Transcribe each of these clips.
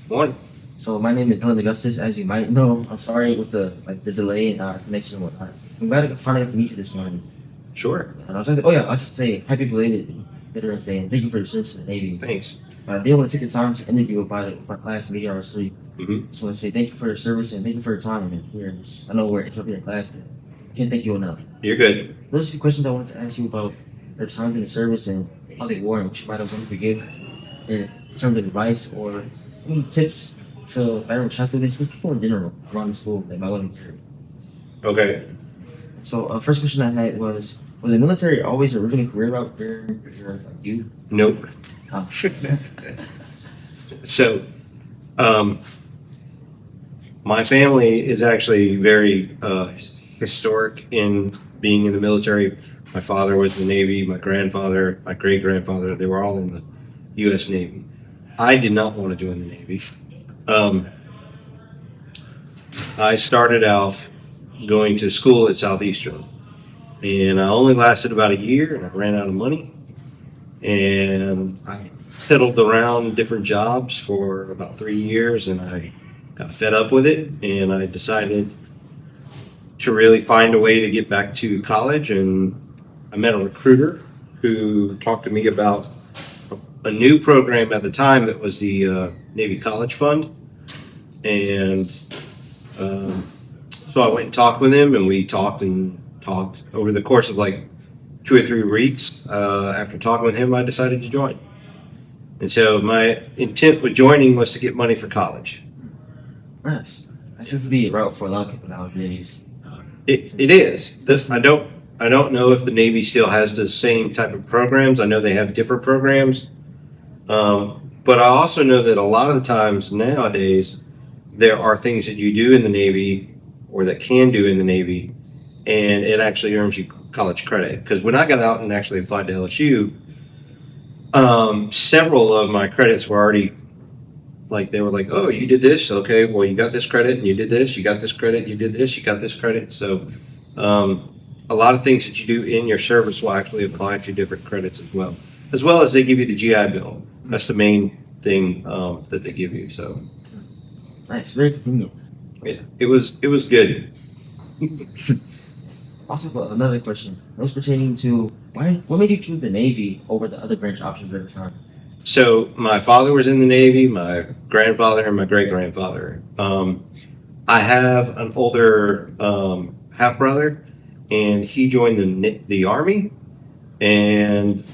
Morning. So my name is Dylan Augustus, as you might know. I'm sorry with the delay in our connection and whatnot. I'm glad I finally got to meet you this morning. Sure. And I was like, oh yeah, I'll just say happy belated Veterans Day and thank you for your service in the Navy. Thanks. I didn't want to take the time to interview about my class meeting hours 3. Mm-hmm. Just want to say thank you for your service and thank you for your time. And I know we're interrupting your class, but I can't thank you enough. You're good. Those are a few questions I wanted to ask you about your time in the service and how they were and what you might have wanted to give in terms of advice or any tips to veteran child students, just people in general around the school that might want to hear. Okay. So, first question I had was the military always a original career route for your youth? Nope. Oh. So, my family is actually very historic in being in the military. My father was in the Navy. My grandfather, my great grandfather, they were all in the U.S. Navy. I did not want to join the Navy. I started out going to school at Southeastern, and I only lasted about a year, and I ran out of money, and I fiddled around different jobs for about 3 years, and I got fed up with it, and I decided to really find a way to get back to college, and I met a recruiter who talked to me about a new program at the time that was the Navy College Fund, and so I went and talked with him, and we talked over the course of like 2 or 3 weeks. After talking with him, I decided to join. And so my intent with joining was to get money for college. Nice. That seems to be a route for a lot of people nowadays. It is. I don't know if the Navy still has the same type of programs. I know they have different programs. But I also know that a lot of the times nowadays, there are things that you do in the Navy or that can do in the Navy, and it actually earns you college credit. Because when I got out and actually applied to LSU, several of my credits were already, like, they were like, oh, you did this, okay, well, you got this credit, and you did this, you got this credit, you did this, you got this credit. So a lot of things that you do in your service will actually apply to different credits as well as they give you the GI Bill. That's the main thing that they give you. So nice, very convenient. it was good. Also, another question. Those pertaining to what made you choose the Navy over the other branch options at the time? So my father was in the Navy, my grandfather and my great grandfather. I have an older half brother, and he joined the Army, and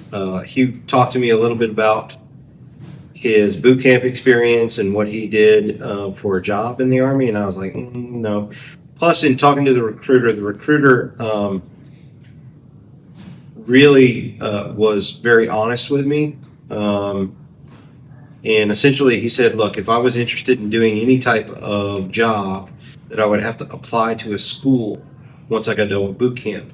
he talked to me a little bit about his boot camp experience and what he did for a job in the Army, and I was like, no. Plus, in talking to the recruiter really was very honest with me. And essentially he said, look, if I was interested in doing any type of job, that I would have to apply to a school once I got done with boot camp.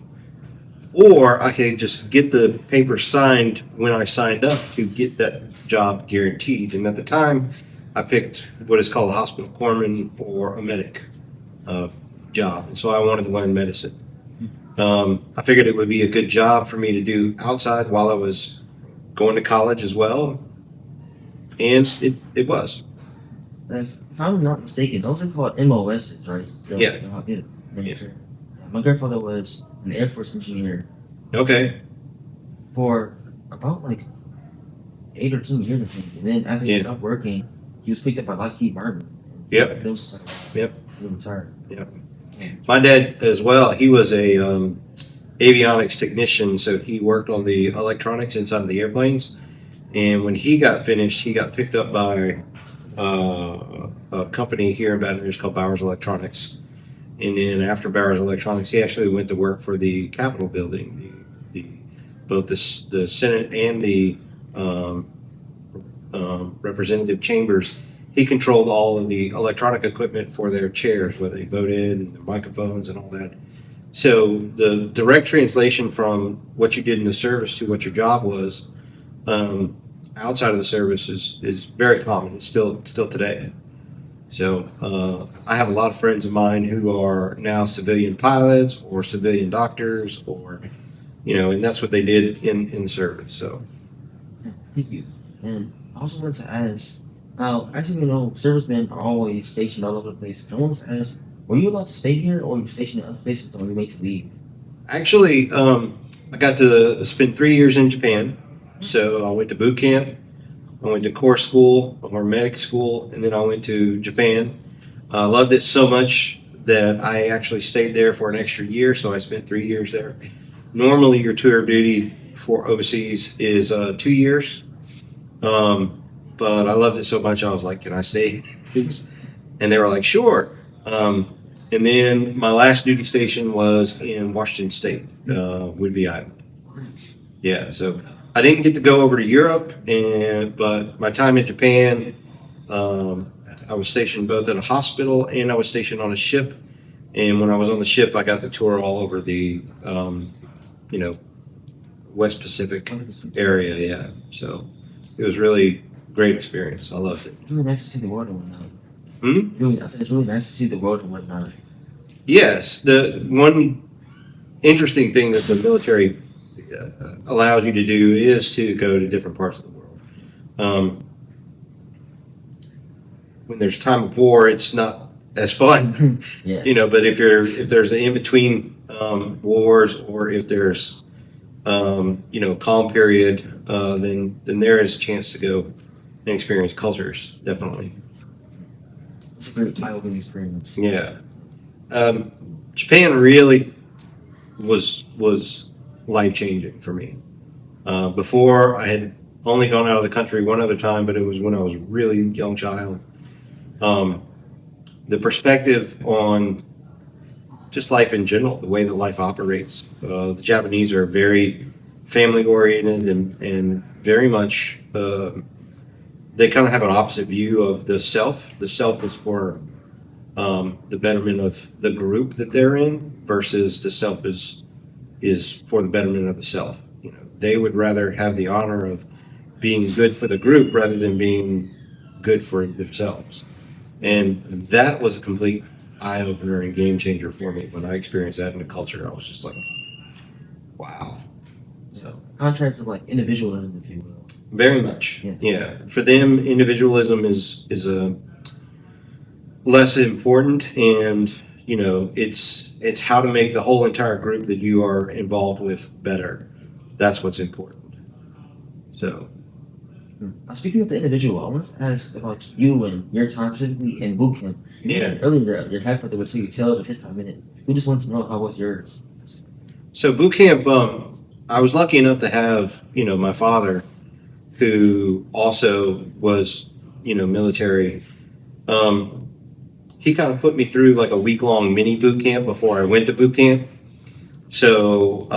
Or I could just get the paper signed when I signed up to get that job guaranteed. And at the time, I picked what is called a hospital corpsman or a medic job. And so I wanted to learn medicine. I figured it would be a good job for me to do outside while I was going to college as well. And it was. If I'm not mistaken, those are called MOSs, right? Yeah. My grandfather was an Air Force engineer. Okay. For about like 8 or 10 years, I think. And then after he stopped working, he was picked up by Lockheed Martin. Yep. Yep. He retired. Yep. My dad as well, he was a avionics technician, so he worked on the electronics inside of the airplanes. And when he got finished, he got picked up by a company here in Baton Rouge called Bowers Electronics. And then after Bowers Electronics, he actually went to work for the Capitol building, both the Senate and the representative chambers. He controlled all of the electronic equipment for their chairs, where they voted, and the microphones and all that. So the direct translation from what you did in the service to what your job was outside of the service is very common. It's still today. So I have a lot of friends of mine who are now civilian pilots or civilian doctors, or and that's what they did in the service. So thank you. And I also wanted to ask, Now, as you know, servicemen are always stationed all over the place. I want to ask, were you allowed to stay here, or were you stationed in other places when you made to leave? Actually, I got to spend 3 years in Japan. So I went to boot camp, I went to core school, or medic school, and then I went to Japan. I loved it so much that I actually stayed there for an extra year. So I spent 3 years there. Normally, your tour of duty for overseas is 2 years. But I loved it so much, I was like, "Can I stay?" Please? And they were like, "Sure." And then my last duty station was in Washington State, Whidbey Island. Nice. Yeah, so I didn't get to go over to Europe, but my time in Japan, I was stationed both at a hospital and I was stationed on a ship. And when I was on the ship, I got to tour all over the, you know, West Pacific 100%. area. Yeah, so it was really great experience. I loved it. Really nice to see the world and whatnot. Hmm? I said it's really nice to see the world and whatnot. Yes, the one interesting thing that the military allows you to do is to go to different parts of the world. When there's time of war, it's not as fun, Yeah. But if there's an in between wars, or if there's calm period, then there is a chance to go and experience cultures. Definitely, It's a great eye-opening experience. yeah. Japan really was life changing for me. Before, I had only gone out of the country one other time, but it was when I was a really young child. The perspective on just life in general, the way that life operates. The Japanese are very family oriented and very much, they kind of have an opposite view of the self. The self is for the betterment of the group that they're in, versus the self is for the betterment of the self. They would rather have the honor of being good for the group rather than being good for themselves. And that was a complete eye opener and game changer for me when I experienced that in the culture. I was just like, wow. So Contrast of like individualism, if you will. very much, Yeah. yeah. For them, individualism is a less important, and it's how to make the whole entire group that you are involved with better. That's what's important. So Now, speaking of the individual, I want to ask about you and your time specifically in boot camp. yeah. Earlier, your half brother would tell you tales of his time in it. We just want to know how was yours. So boot camp, I was lucky enough to have my father, who also was military. He kind of put me through like a week-long mini boot camp before I went to boot camp. So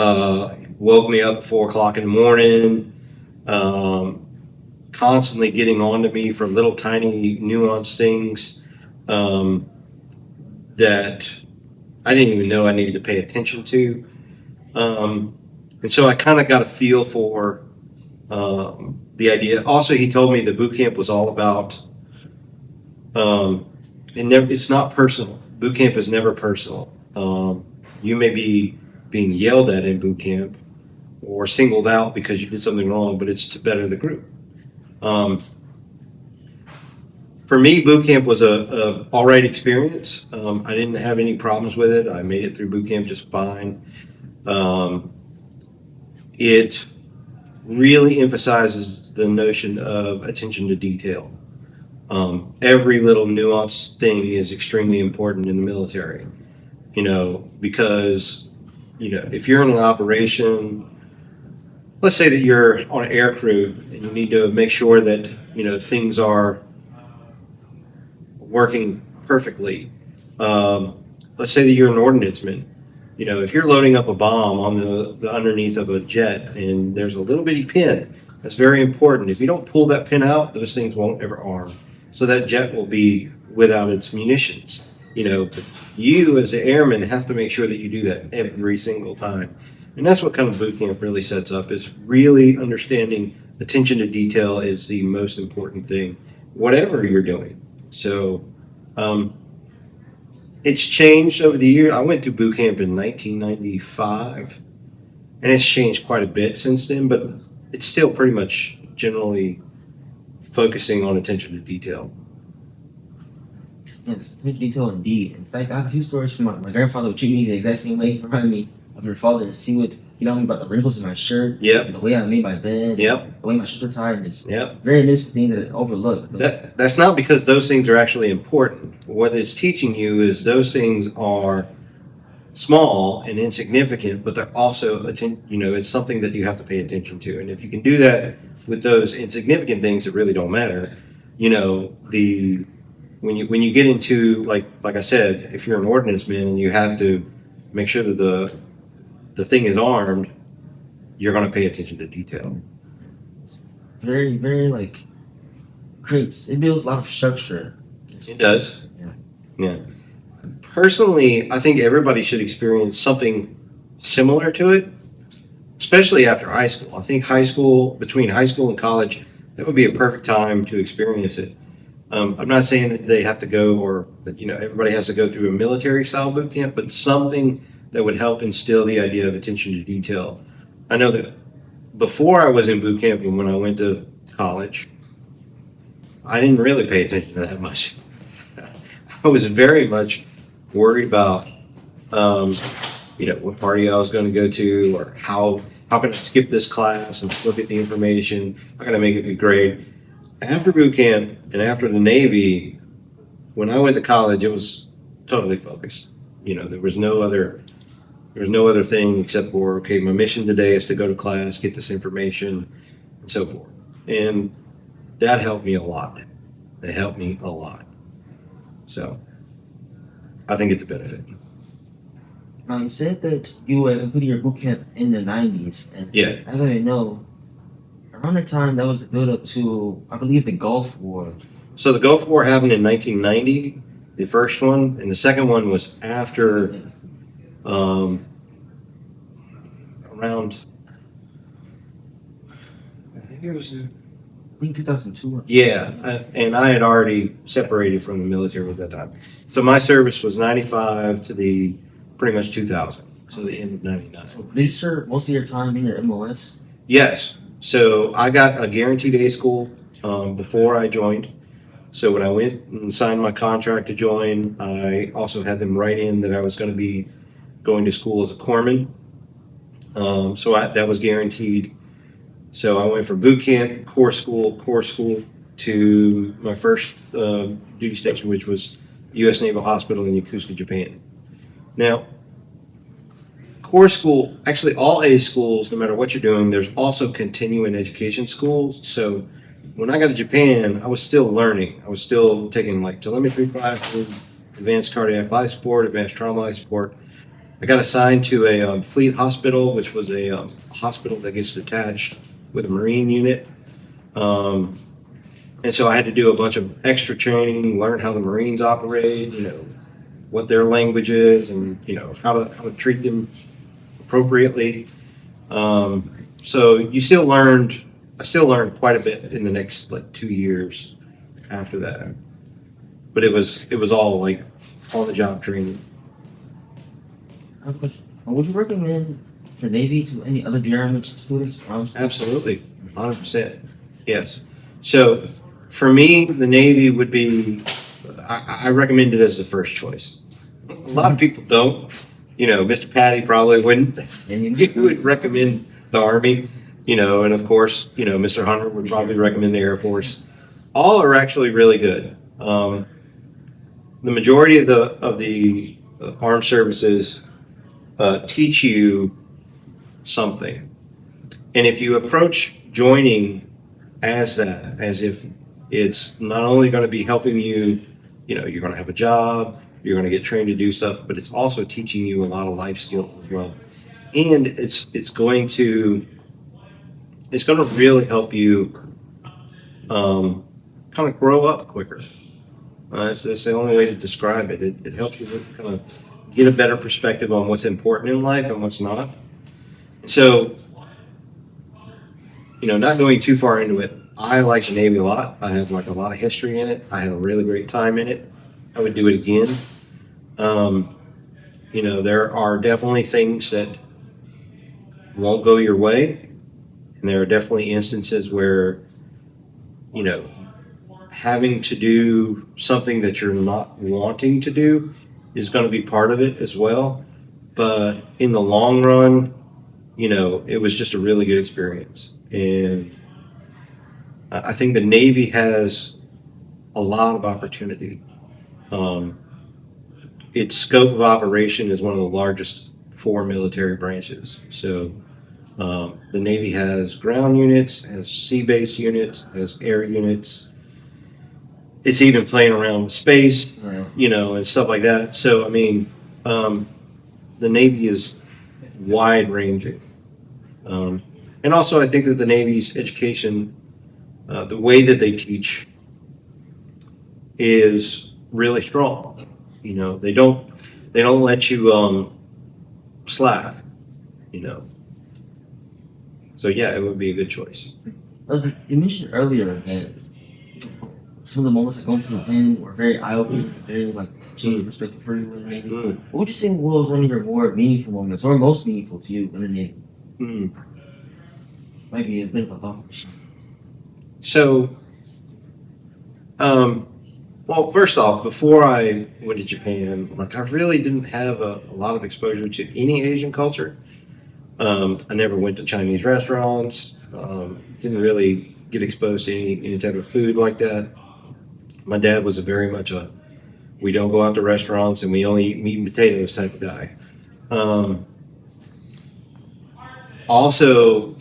woke me up at 4 o'clock in the morning, constantly getting on to me for little tiny nuanced things that I didn't even know I needed to pay attention to. And so I kind of got a feel for the idea. Also, he told me the boot camp was all about, it's not personal. Boot camp is never personal. You may be being yelled at in boot camp or singled out because you did something wrong, but it's to better the group. For me, boot camp was a all right experience. I didn't have any problems with it. I made it through boot camp just fine. It really emphasizes the notion of attention to detail. Every little nuanced thing is extremely important in the military, because, if you're in an operation, let's say that you're on an air crew and you need to make sure that, things are working perfectly. Let's say that you're an ordnanceman. If you're loading up a bomb on the underneath of a jet and there's a little bitty pin, that's very important. If you don't pull that pin out, those things won't ever arm. So that jet will be without its munitions. You as the airman have to make sure that you do that every single time. And that's what kind of boot camp really sets up, is really understanding attention to detail is the most important thing, whatever you're doing. So it's changed over the year. I went to boot camp in 1995, and it's changed quite a bit since then, but it's still pretty much generally focusing on attention to detail. Yes, attention to detail indeed. In fact, I have a few stories from my grandfather who treated me the exact same way. Reminded me of your father. He would tell me about the wrinkles in my shirt, Yep. the way I made my bed, Yep. the way my shirts were tied, and it's Yep. very innocent thing that I overlook. That's not because those things are actually important. What it's teaching you is those things are small and insignificant, but they're also it's something that you have to pay attention to. And if you can do that with those insignificant things that really don't matter, the when you get into like I said, if you're an ordnance man and you have to make sure that the thing is armed, you're going to pay attention to detail. Very, very like creates it builds a lot of structure. It does. Yeah. Yeah. Personally, I think everybody should experience something similar to it, especially after high school. I think between high school and college, that would be a perfect time to experience it. I'm not saying that they have to go or that, everybody has to go through a military style boot camp, but something that would help instill the idea of attention to detail. I know that before I was in boot camp and when I went to college, I didn't really pay attention to that much. I was very much worried about, what party I was going to go to, or how can I skip this class and look at the information? How can I make a good grade? After boot camp and after the Navy, when I went to college, it was totally focused. There was no other thing except for, okay, my mission today is to go to class, get this information, and so forth. And that helped me a lot. It helped me a lot. So I think it's a benefit. Now you said that you completed your boot camp in the '90s, and Yeah. as I know, around that time that was the build up to, I believe, the Gulf War. So the Gulf War happened in 1990, the first one, and the second one was after around. I think it was. I think 2002. Yeah, and I had already separated from the military at that time. So my service was 95 to the pretty much 2000, so the end of 99. So did you serve most of your time in your MOS? Yes. So I got a guaranteed A school before I joined. So when I went and signed my contract to join, I also had them write in that I was going to be going to school as a corpsman. That was guaranteed. So I went from boot camp, core school to my first duty station, which was U.S. Naval Hospital in Yokosuka, Japan. Now, core school, actually all A schools, no matter what you're doing, there's also continuing education schools. So when I got to Japan, I was still learning. I was still taking like telemetry classes, advanced cardiac life support, advanced trauma life support. I got assigned to a fleet hospital, which was a hospital that gets attached with a Marine unit. And so I had to do a bunch of extra training, learn how the Marines operate, what their language is, and, how to treat them appropriately. So I still learned quite a bit in the next 2 years after that. But it was all like on the job training. I have a question. Would you recommend the Navy to any other DRMH students? Absolutely, 100%. Yes. So for me, the Navy would be, I recommend it as the first choice. A lot of people don't. Mr. Patty probably wouldn't. He would recommend the Army, and of course, Mr. Hunter would probably recommend the Air Force. All are actually really good. The majority of the armed services teach you something. And if you approach joining as if it's not only going to be helping you, you're going to have a job, you're going to get trained to do stuff, but it's also teaching you a lot of life skills as well. And it's going to really help you kind of grow up quicker. That's the only way to describe it. It helps you kind of get a better perspective on what's important in life and what's not. So, not going too far into it, I like the Navy a lot. I have a lot of history in it. I had a really great time in it. I would do it again. There are definitely things that won't go your way. And there are definitely instances where, having to do something that you're not wanting to do is going to be part of it as well. But in the long run, it was just a really good experience. And I think the Navy has a lot of opportunity. Um, its scope of operation is one of the largest four military branches. So the Navy has ground units, has sea based units, has air units. It's even playing around with space, Right. and stuff like that. So, I mean, the Navy is wide ranging. And also, I think that the Navy's education, the way that they teach, is really strong. They don't let you slack. You know, so yeah, it would be a good choice. You mentioned earlier that some of the moments that go into the pen were very eye-opening, very like changed the perspective for you in the Navy. Mm. What would you say was one of your more meaningful moments, or most meaningful to you in the Navy? Mm. Might be a bit of a thought machine. So, well, first off, before I went to Japan, like I really didn't have a lot of exposure to any Asian culture. I never went to Chinese restaurants. Didn't really get exposed to any type of food like that. My dad was very much a we don't go out to restaurants and we only eat meat and potatoes type of guy. Um, Also,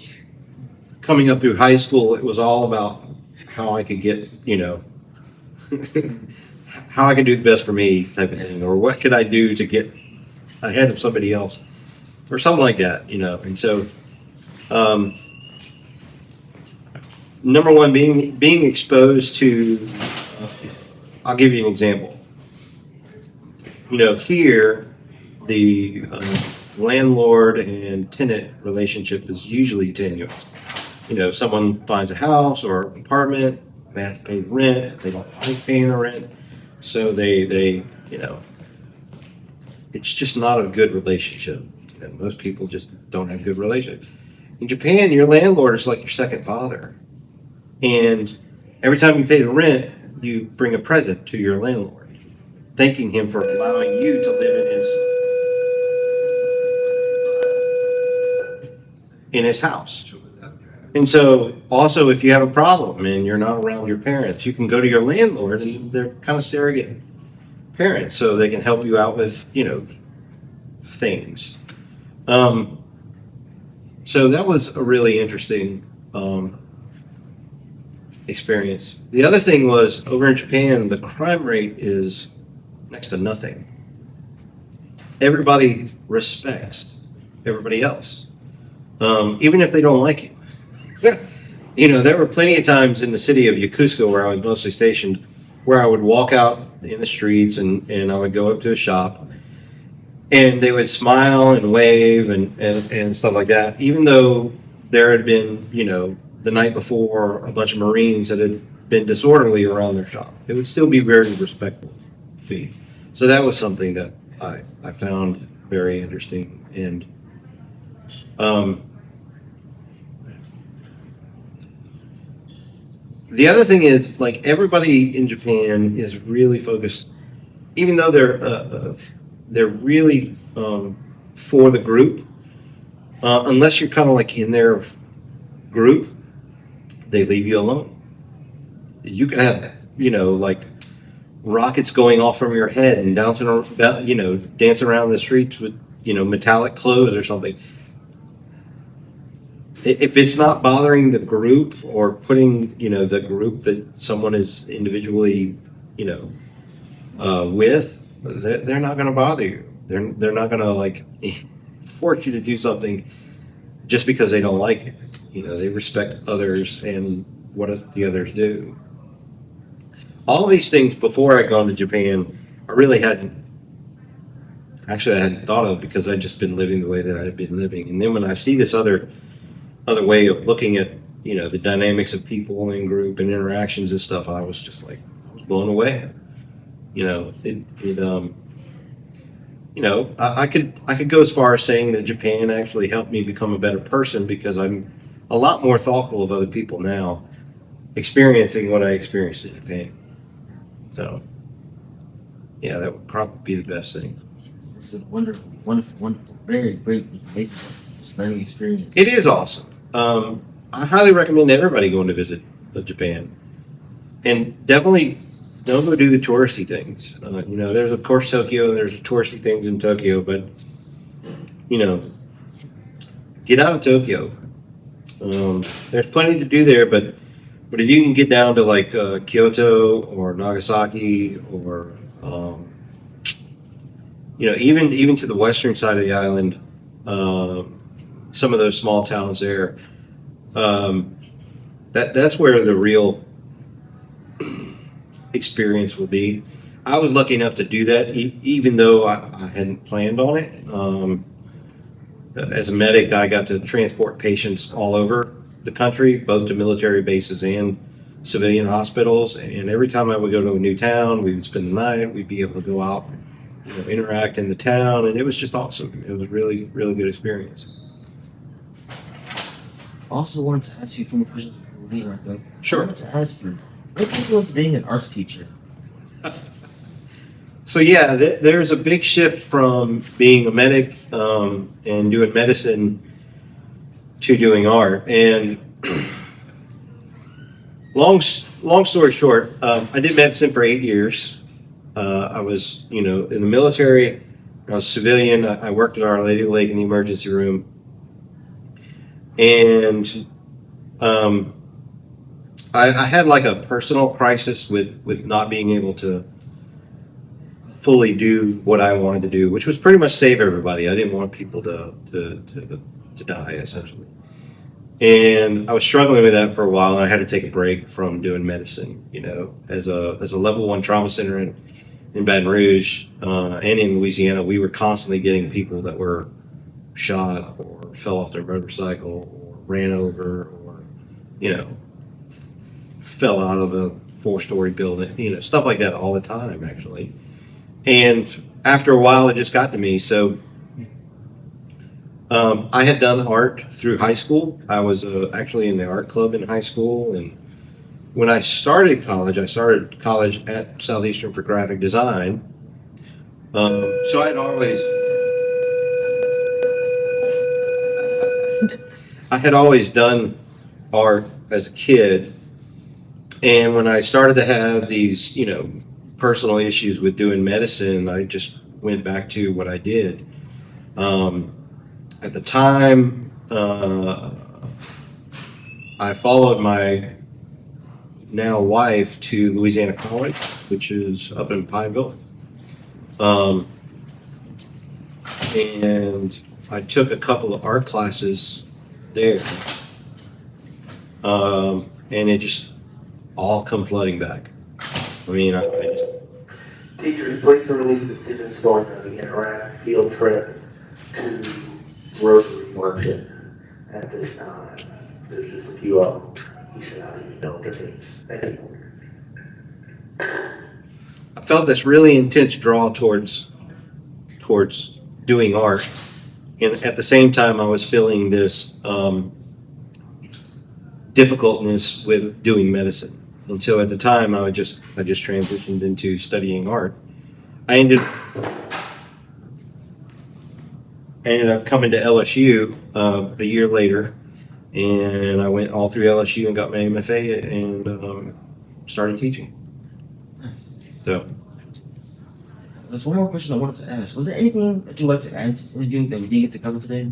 coming up through high school, it was all about how I could get, how I could do the best for me type of thing, or what could I do to get ahead of somebody else, or something like that, And so, um, number one, being exposed to, I'll give you an example. Here, the landlord and tenant relationship is usually tenuous. Someone finds a house or apartment, they have to pay the rent, they don't like paying the rent, so they it's just not a good relationship. And most people just don't have good relationships. In Japan, your landlord is like your second father, and every time you pay the rent, you bring a present to your landlord, thanking him for allowing you to live in his house. And so, also, if you have a problem and you're not around your parents, you can go to your landlord, and they're kind of surrogate parents, so they can help you out with, things. So that was a really interesting experience. The other thing was over in Japan, the crime rate is next to nothing. Everybody respects everybody else, even if they don't like you. There were plenty of times in the city of Yokosuka, where I was mostly stationed, where I would walk out in the streets and I would go up to a shop, and they would smile and wave and stuff like that, even though there had been, the night before, a bunch of Marines that had been disorderly around their shop. It would still be very respectful to me. So that was something that I found very interesting. And the other thing is, like, everybody in Japan is really focused, even though they're really for the group. Unless you're kind of like in their group, they leave you alone. You can have, like rockets going off from your head and dancing around the streets with, metallic clothes or something. If it's not bothering the group or putting, the group that someone is individually, with, they're not going to bother you. They're not going to like force you to do something just because they don't like it. They respect others and what the others do. All these things before I'd gone to Japan, I hadn't thought of, because I'd just been living the way that I had been living. And then when I see this other way of looking at, the dynamics of people in group and interactions and stuff, I was just like, I was blown away. I could go as far as saying that Japan actually helped me become a better person, because I'm a lot more thoughtful of other people now. experiencing what I experienced in Japan. So, yeah, that would probably be the best thing. It's a wonderful, wonderful, wonderful, very great, amazing, just learning experience. It is awesome. I highly recommend everybody going to visit Japan, and definitely don't go do the touristy things. There's of course Tokyo, and there's touristy things in Tokyo, but get out of Tokyo. There's plenty to do there, but if you can get down to like Kyoto or Nagasaki or even to the western side of the island, some of those small towns there, that's where the real experience will be. I was lucky enough to do that, even though I hadn't planned on it. As a medic, I got to transport patients all over the country, both to military bases and civilian hospitals. And every time I would go to a new town, we would spend the night. We'd be able to go out, interact in the town, and it was just awesome. It was a really, really good experience. Also wanted to ask you from a question before we wrap up. Sure. I wanted to ask you, what influence being an arts teacher? So yeah, there's a big shift from being a medic and doing medicine to doing art. And long story short, I did medicine for 8 years. I was, in the military. I was civilian. I worked at Our Lady of the Lake in the emergency room, and I had like a personal crisis with not being able to fully do what I wanted to do, which was pretty much save everybody. I didn't want people to die, essentially. And I was struggling with that for a while, and I had to take a break from doing medicine. As a level 1 trauma center in Baton Rouge and in Louisiana, we were constantly getting people that were shot or fell off their motorcycle or ran over or, fell out of a 4-story building, stuff like that all the time, actually. And after a while, it just got to me. So I had done art through high school. I was actually in the art club in high school. And when I started college at Southeastern for graphic design. So I had always done art as a kid. And when I started to have these, personal issues with doing medicine, I just went back to what I did. At the time, I followed my now wife to Louisiana College, which is up in Pineville. And I took a couple of art classes there. And it just all come flooding back. I mean, I just... Teachers, please release the students going on the Interact field trip to Rotary Luncheon at this time. There's just a few of them. You said how you know their names. Thank you. I felt this really intense draw towards doing art, and at the same time, I was feeling this difficultness with doing medicine. And so at the time, I just transitioned into studying art. I ended up coming to LSU a year later, and I went all through LSU and got my MFA and started teaching. So There's one more question I wanted to ask. Was there anything that you'd like to add to this interview that we didn't get to cover today?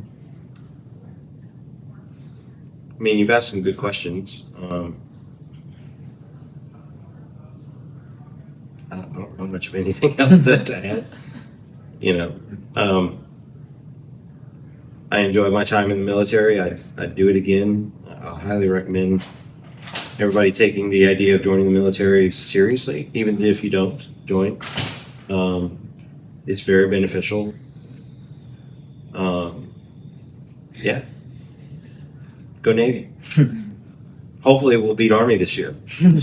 I mean, you've asked some good questions. I don't know much of anything else to add. I enjoyed my time in the military. I'd do it again. I highly recommend everybody taking the idea of joining the military seriously, even if you don't join. It's very beneficial. Yeah. Go Navy. Hopefully we'll beat Army this year. Yeah,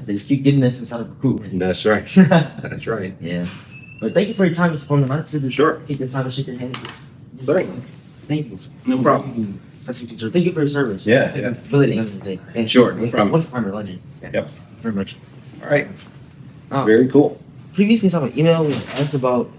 they just keep getting this inside of recruitment. That's right. That's right. Yeah. But thank you for your time this morning. I'd like to Sure. take the time to shake your hand. Certainly. Thank you. No problem. That's what teacher. Thank you for your service. Yeah, Thank you yeah. for filling in today. And Sure, no problem. What's primary legend? Yeah. Yep. Very much. All right. Uh, Very cool. Previously, I saw an email we asked about